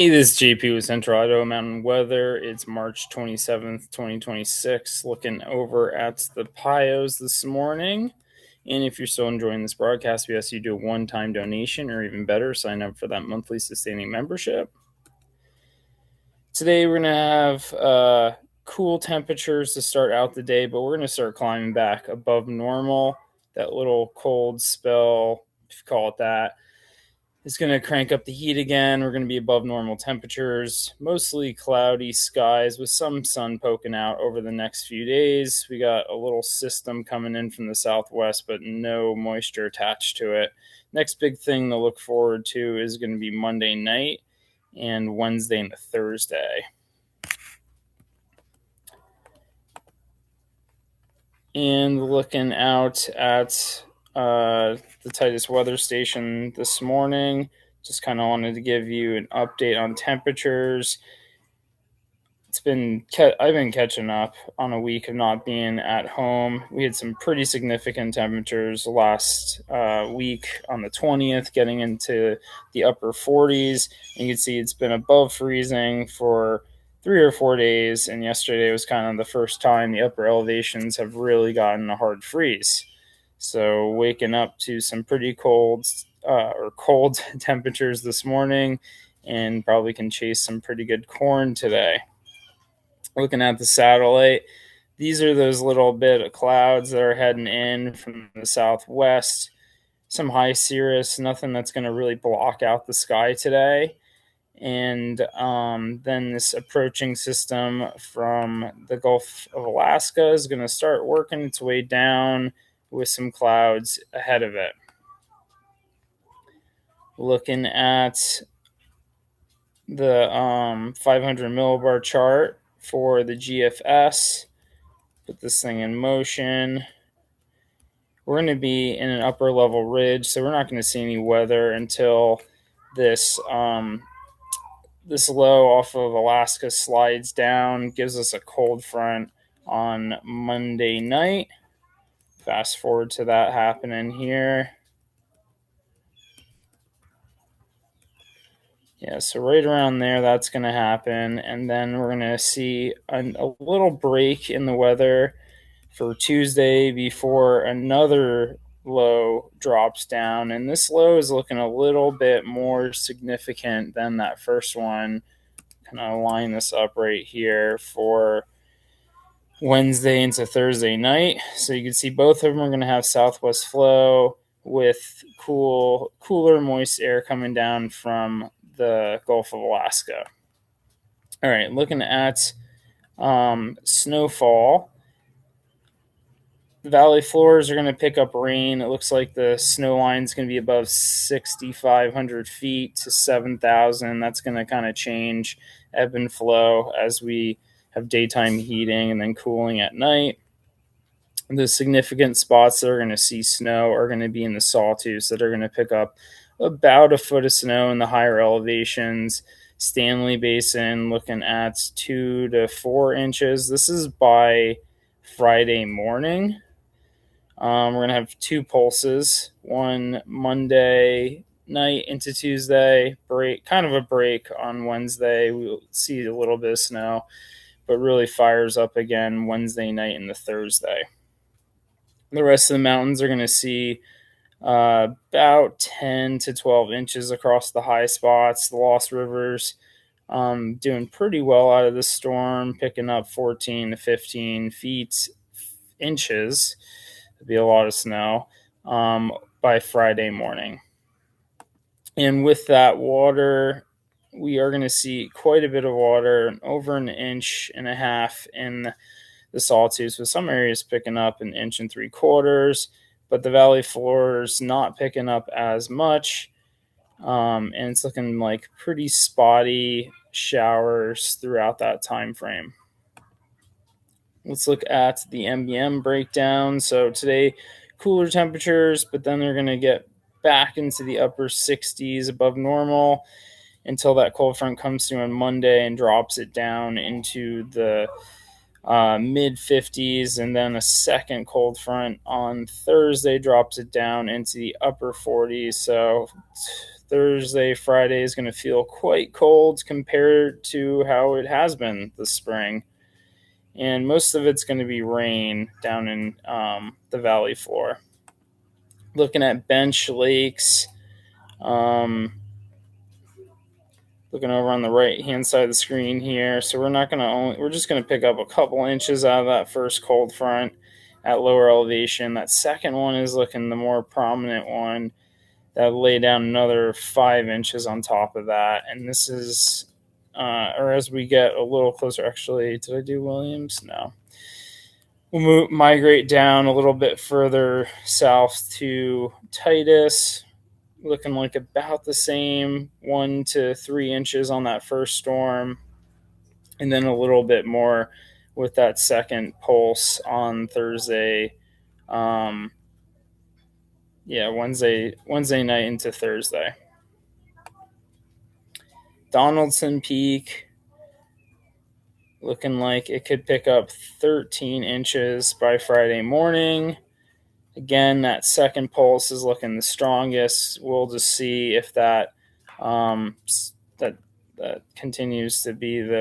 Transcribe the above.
Hey, this is JP with Central Idaho Mountain Weather. It's March 27th, 2026. Looking over at the Pios this morning. And if you're still enjoying this broadcast, we ask you to do a one-time donation, or even better, sign up for that monthly sustaining membership. Today, we're going to have cool temperatures to start out the day, but we're going to start climbing back above normal. That little cold spell, if you call it that, it's going to crank up the heat again. We're going to be above normal temperatures, mostly cloudy skies with some sun poking out over the next few days. We got a little system coming in from the southwest, but no moisture attached to it. Next big thing to look forward to is going to be Monday night and Wednesday and Thursday. And looking out at the tightest weather station this morning, just kind of wanted to give you an update on temperatures. I've been catching up on a week of not being at home. We had some pretty significant temperatures last week on the 20th, getting into the upper 40s. And you can see it's been above freezing for 3 or 4 days, and yesterday was kind of the first time the upper elevations have really gotten a hard freeze. So waking up to some pretty cold temperatures this morning, and probably can chase some pretty good corn today. Looking at the satellite, these are those little bit of clouds that are heading in from the southwest. Some high cirrus, nothing that's going to really block out the sky today. And then this approaching system from the Gulf of Alaska is going to start working its way down with some clouds ahead of it. Looking at the 500 millibar chart for the GFS, put this thing in motion. We're going to be in an upper level ridge, so we're not going to see any weather until this this low off of Alaska slides down, gives us a cold front on Monday night. Fast forward to that happening here. Yeah, so right around there, that's going to happen. And then we're going to see a little break in the weather for Tuesday before another low drops down. And this low is looking a little bit more significant than that first one. Kind of line this up right here for Wednesday into Thursday night. So you can see both of them are going to have southwest flow with cooler, moist air coming down from the Gulf of Alaska. All right, looking at snowfall. The valley floors are going to pick up rain. It looks like the snow line is going to be above 6,500 feet to 7,000. That's going to kind of change, ebb and flow as we have daytime heating and then cooling at night. The significant spots that are going to see snow are going to be in the sawtooths that are going to pick up about a foot of snow in the higher elevations. Stanley Basin looking at 2 to 4 inches. This is by Friday morning. We're going to have two pulses, one Monday night into Tuesday, kind of a break on Wednesday. We'll see a little bit of snow, but really fires up again Wednesday night and the Thursday. The rest of the mountains are going to see about 10 to 12 inches across the high spots. The Lost Rivers doing pretty well out of the storm, picking up 14 to 15 inches. It'll be a lot of snow by Friday morning. And with that water, we are going to see quite a bit of water, over 1.5 inches in the sawtooths, with some areas picking up 1.75 inches, but the valley floor is not picking up as much, and it's looking like pretty spotty showers throughout that time frame. Let's look at the MBM breakdown. So today, cooler temperatures, but then they're going to get back into the upper 60s above normal until that cold front comes through on Monday and drops it down into the mid 50s, and then a second cold front on Thursday drops it down into the upper 40s. So Thursday, Friday is going to feel quite cold compared to how it has been this spring. And most of it's going to be rain down in the valley floor. Looking at bench lakes, um, looking over on the right hand side of the screen here. So we're just going to pick up a couple inches out of that first cold front at lower elevation. That second one is looking the more prominent one. That'll lay down another 5 inches on top of that. And this is, or as we get a little closer, actually, did I do Williams? No. We'll migrate down a little bit further south to Titus, looking like about the same 1 to 3 inches on that first storm, and then a little bit more with that second pulse on Thursday. Wednesday night into Thursday. Donaldson Peak looking like it could pick up 13 inches by Friday morning. Again, that second pulse is looking the strongest. We'll just see if that that continues to be the